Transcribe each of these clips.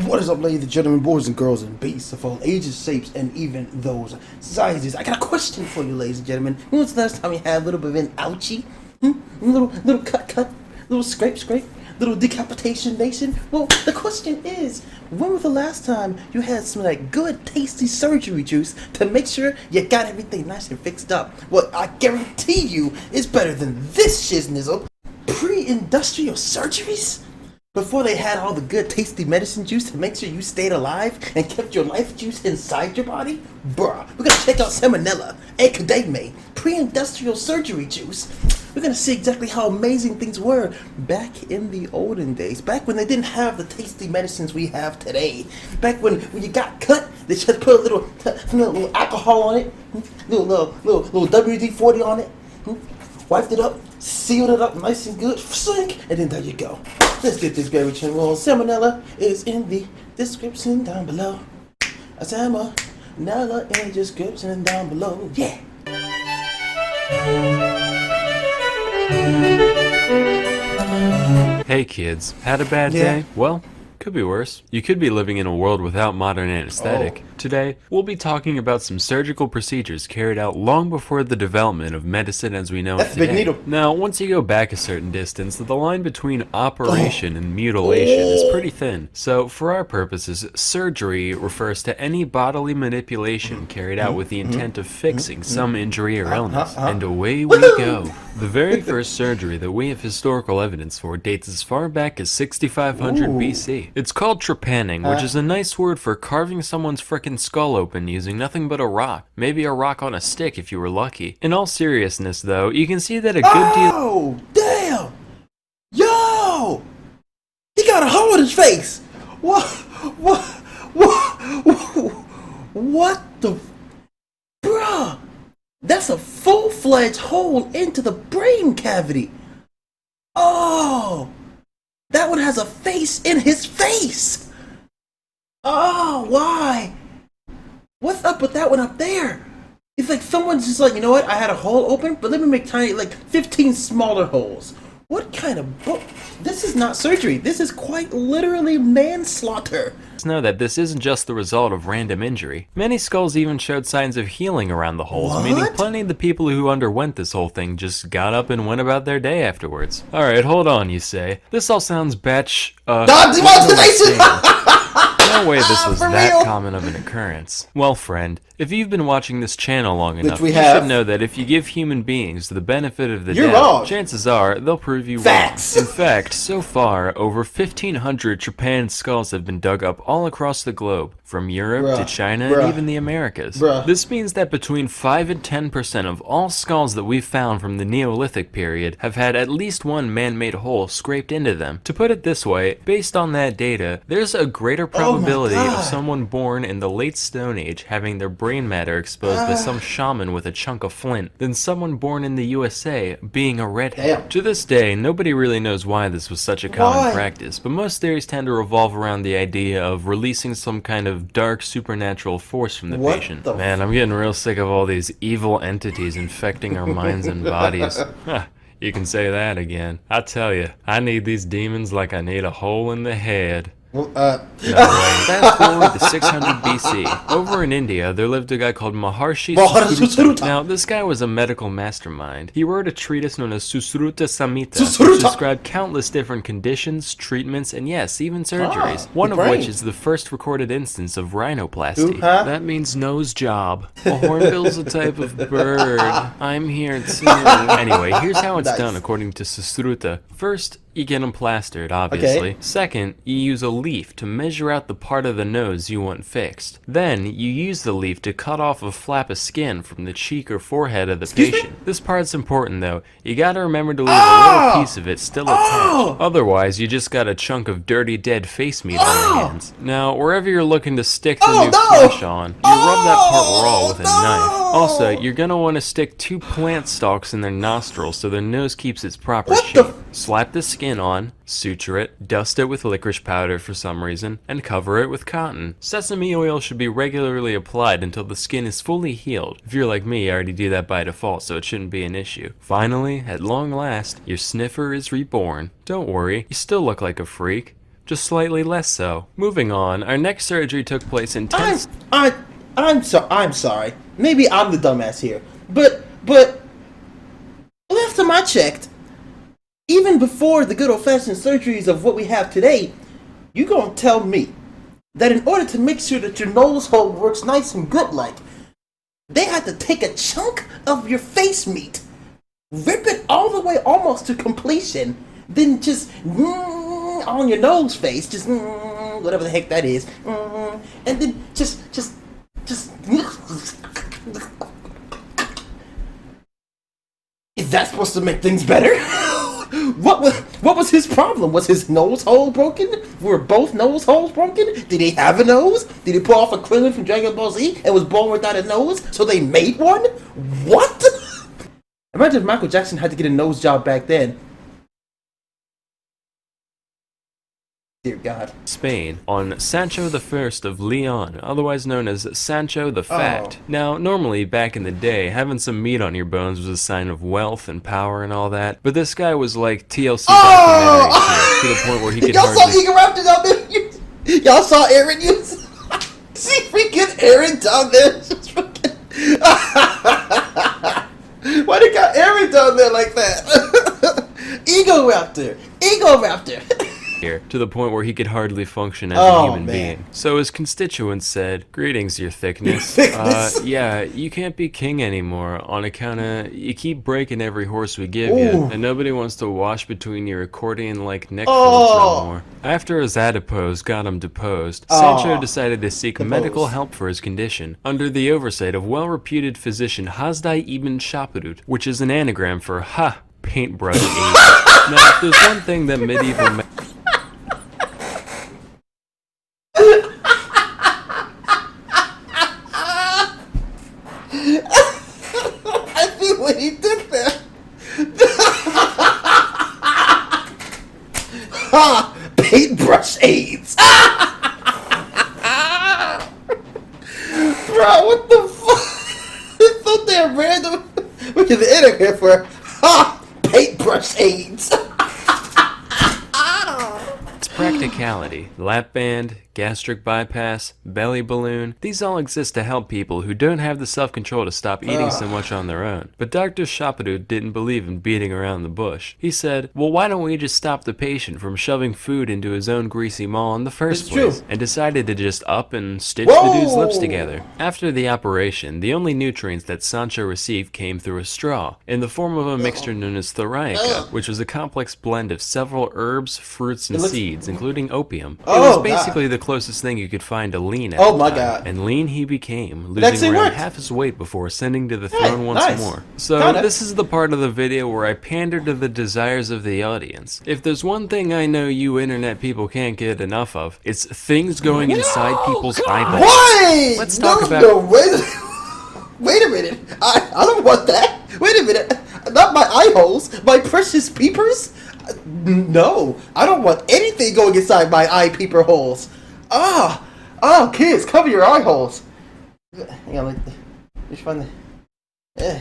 What is up, ladies and gentlemen, boys and girls, and beasts of all ages, shapes, and even those sizes? I got a question for you, ladies and gentlemen. When was the last time you had a little bit of an ouchie? Little cut, little scrape, little decapitation nation? Well, the question is, when was the last time you had some of that good, tasty surgery juice to make sure you got everything nice and fixed up? Well, I guarantee you, it's better than this shiznizzle. Pre-industrial surgeries? Before they had all the good tasty medicine juice to make sure you stayed alive and kept your life juice inside your body? Bruh, we're gonna check out salmonella, aka pre-industrial surgery juice. We're gonna see exactly how amazing things were back in the olden days, back when they didn't have the tasty medicines we have today. Back when you got cut, they just put a little alcohol on it, little WD-40 on it, wiped it up, sealed it up nice and good, sink, and then there you go. Let's get this baby chin roll. Salmonella is in the description down below. A salmonella in the description down below. Yeah. Hey kids, had a bad day? Well, could be worse. You could be living in a world without modern anesthetic. Today, we'll be talking about some surgical procedures carried out long before the development of medicine as we know it today. Big needle. Now, once you go back a certain distance, the line between operation and mutilation is pretty thin. So, for our purposes, surgery refers to any bodily manipulation carried out with the intent of fixing some injury or illness. And away we go. The very first surgery that we have historical evidence for dates as far back as 6500 BC. It's called trepanning, which is a nice word for carving someone's frickin' skull open using nothing but a rock. Maybe a rock on a stick if you were lucky. In all seriousness though, you can see that a good deal— Oh, damn! Yo! He got a hole in his face! What the... Bruh! That's a full-fledged hole into the brain cavity! Oh! That one has a face in his face! Oh, why? What's up with that one up there? It's like someone's just like, you know what? I had a hole open, but let me make tiny, like 15 smaller holes. What kind of book? This is not surgery. This is quite literally manslaughter. Know that this isn't just the result of random injury. Many skulls even showed signs of healing around the holes, meaning plenty of the people who underwent this whole thing just got up and went about their day afterwards. Alright, hold on, you say. This all sounds no way this was that common of an occurrence. Well, friend, if you've been watching this channel long enough, you should know that if you give human beings the benefit of the doubt, chances are they'll prove you wrong. In fact, so far, over 1,500 trepanned skulls have been dug up all across the globe, from Europe to China and even the Americas. This means that between 5 and 10% of all skulls that we've found from the Neolithic period have had at least one man-made hole scraped into them. To put it this way, based on that data, there's a greater probability of someone born in the late Stone Age having their brain matter exposed by some shaman with a chunk of flint than someone born in the USA being a redhead. To this day, nobody really knows why this was such a common practice, but most theories tend to revolve around the idea of releasing some kind of dark supernatural force from the patient. Man, I'm getting real sick of all these evil entities infecting our minds and bodies. You can say that again. I tell you, I need these demons like I need a hole in the head. No way. Fast forward to 600 BC. Over in India, there lived a guy called Maharshi Susruta. Now, this guy was a medical mastermind. He wrote a treatise known as Susruta Samhita, which described countless different conditions, treatments, and yes, even surgeries. One of which is the first recorded instance of rhinoplasty. That means nose job. A hornbill's a type of bird. I'm here too. Anyway, here's how it's done according to Susruta. First, you get them plastered, obviously. Second, you use a leaf to measure out the part of the nose you want fixed. Then, you use the leaf to cut off a flap of skin from the cheek or forehead of the patient. This part's important though. You gotta remember to leave a little piece of it still attached. Otherwise, you just got a chunk of dirty dead face meat on your hands. Now, wherever you're looking to stick the new flesh on, you rub that part raw with a knife. Also, you're gonna want to stick 2 plant stalks in their nostrils so their nose keeps its proper shape. Slap the skin on, suture it, dust it with licorice powder for some reason, and cover it with cotton. Sesame oil should be regularly applied until the skin is fully healed. If you're like me, I already do that by default, so it shouldn't be an issue. Finally, at long last, your sniffer is reborn. Don't worry, you still look like a freak. just slightly less so. Moving on, our next surgery took place in 10... I'm sorry. Maybe I'm the dumbass here. But last time I checked, even before the good old-fashioned surgeries of what we have today, you gonna tell me that in order to make sure that your nose hole works nice and good like, they had to take a chunk of your face meat, rip it all the way almost to completion, then just on your nose face, just whatever the heck that is, and then just is that supposed to make things better? What was his problem? Was his nose hole broken? Were both nose holes broken? Did he have a nose? Did he pull off a Krillin from Dragon Ball Z and was born without a nose, so they made one? What? Imagine if Michael Jackson had to get a nose job back then. Dear God. Spain, on Sancho I of Leon, otherwise known as Sancho the Fat. Now, normally, back in the day, having some meat on your bones was a sign of wealth and power and all that, but this guy was like TLC documentary to the point where he could Y'all saw Eager Raptors out there? Y'all saw Aaron use? See freaking Aaron down there? Just freaking... Why they got Aaron down there like that? Ego Raptor. To the point where he could hardly function as a human being. So his constituents said, "Greetings, your thickness. Yeah, you can't be king anymore on account of you keep breaking every horse we give you, and nobody wants to wash between your accordion-like neck folds no more." After his adipose got him deposed, Sancho decided to seek medical help for his condition, under the oversight of well-reputed physician Hasdai ibn Shaprut, which is an anagram for paintbrush AIDS. Now, if there's one thing that medieval I think what he did there. Paintbrush AIDS. Bro, what the fuck? It's so damn random. Which is the anagram for paintbrush AIDS. Practicality, lap band, gastric bypass, belly balloon, these all exist to help people who don't have the self-control to stop eating so much on their own. But Dr. Shaprut didn't believe in beating around the bush. He said, well, why don't we just stop the patient from shoving food into his own greasy maw in the first place? And decided to just up and stitch the dude's lips together. After the operation, the only nutrients that Sancho received came through a straw, in the form of a mixture known as theriaca, which was a complex blend of several herbs, fruits, and seeds, including opium. It was basically the closest thing you could find to lean at the time. God. And lean he became, losing around half his weight before ascending to the throne once more. So this is the part of the video where I pander to the desires of the audience. If there's one thing I know you internet people can't get enough of, it's things going inside people's eyeballs. Why? Let's talk about... Wait a minute. I don't want that. Wait a minute. Not my eye holes. My precious peepers? No. I don't want anything going inside my eye peeper holes. Kids, cover your eye holes. Hang on, let's find the...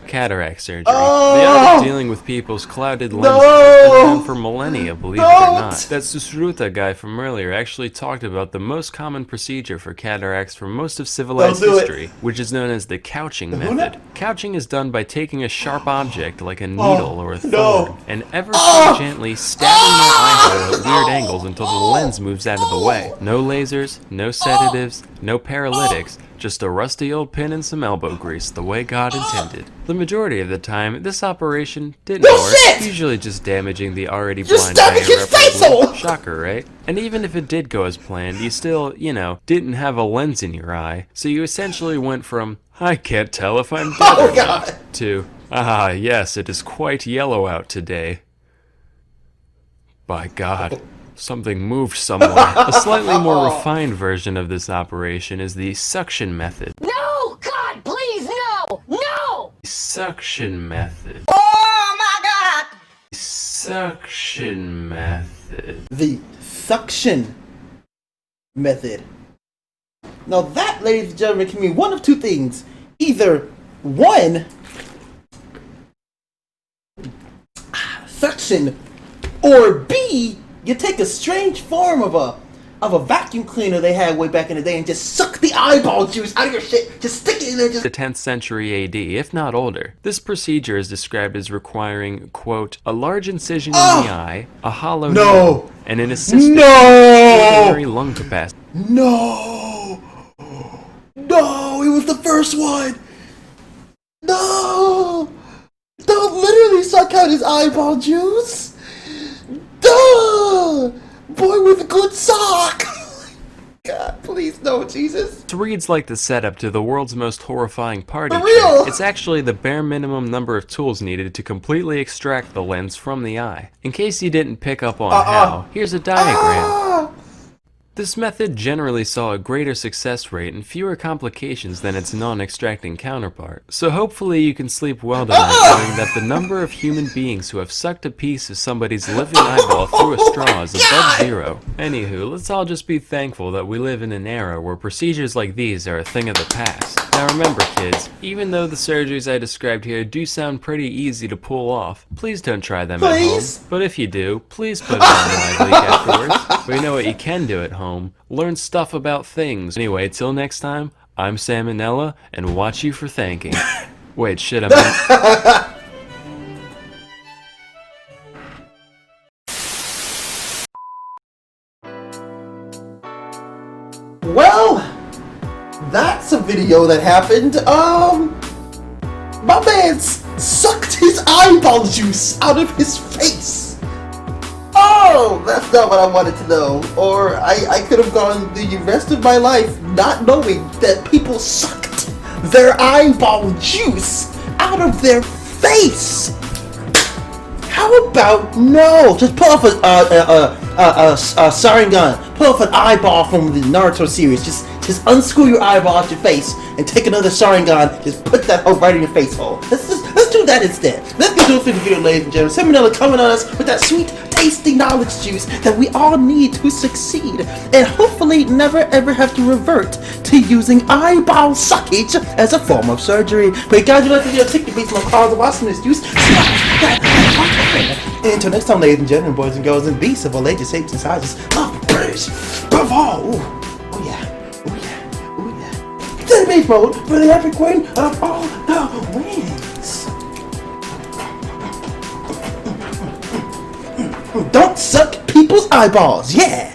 Cataract surgery. The art of dealing with people's clouded lenses has been around for millennia, believe it or not. That Susruta guy from earlier actually talked about the most common procedure for cataracts for most of civilized history, which is known as the couching method. Couching is done by taking a sharp object like a needle or a thorn and ever so gently stabbing their eye hole at weird angles until the lens moves out of the way. No lasers, no sedatives, no paralytics, just a rusty old pin and some elbow grease, the way God intended. The majority of the time, this operation didn't work, usually just damaging the already blind eye irreparably. Shocker, right? And even if it did go as planned, you still, didn't have a lens in your eye, so you essentially went from, I can't tell if I'm dead or not, to, yes, it is quite yellow out today. By God. Something moved somewhere. A slightly more refined version of this operation is the suction method. No! God, please, no! No! Suction method. Oh my God! Suction method. The suction method. Now that, ladies and gentlemen, can mean one of two things. Either one, suction, or B, You take a strange form of a vacuum cleaner they had way back in the day and just suck the eyeball juice out of your shit. Just stick it in there. The 10th century AD, if not older. This procedure is described as requiring, quote, a large incision in the eye, a hollow needle, and an assisted extraordinary lung capacity. No, it was the first one. No, don't literally suck out his eyeball juice. Duh! Boy with a good sock! God, please, no, Jesus. It reads like the setup to the world's most horrifying party For real? trick. It's actually the bare minimum number of tools needed to completely extract the lens from the eye. In case you didn't pick up on how, here's a diagram. This method generally saw a greater success rate and fewer complications than its non-extracting counterpart. So hopefully you can sleep well tonight knowing that the number of human beings who have sucked a piece of somebody's living eyeball through a straw is above 0. Anywho, let's all just be thankful that we live in an era where procedures like these are a thing of the past. Now remember kids, even though the surgeries I described here do sound pretty easy to pull off, please don't try them at home. But if you do, please put it on Live Leak afterwards. But you know what you can do at home? Learn stuff about things. Anyway, till next time, I'm Sam and Nella, and watch you for thanking. Wait, shit, I meant... Well, that's a video that happened. My man sucked his eyeball juice out of his face. Oh, that's not what I wanted to know. Or I could have gone the rest of my life not knowing that people sucked their eyeball juice out of their face. How about no? Just pull off a Sharingan. Pull off an eyeball from the Naruto series. Just unscrew your eyeball out your face and take another Sharingan. Just put that hole right in your face hole. Let's do that instead. Let's get to it for the video, ladies and gentlemen. Seminella coming on us with that sweet, tasty knowledge juice that we all need to succeed, and hopefully never ever have to revert to using eyeball suckage as a form of surgery. But guys, you like the video, take your beats, my cars, watching this juice. And until next time, ladies and gentlemen, boys and girls, and beasts of all ages, shapes, and sizes, of birds, above all. Oh yeah, oh yeah, oh yeah. To the beast mode for the epic win of all the wins. Don't suck people's eyeballs, yeah.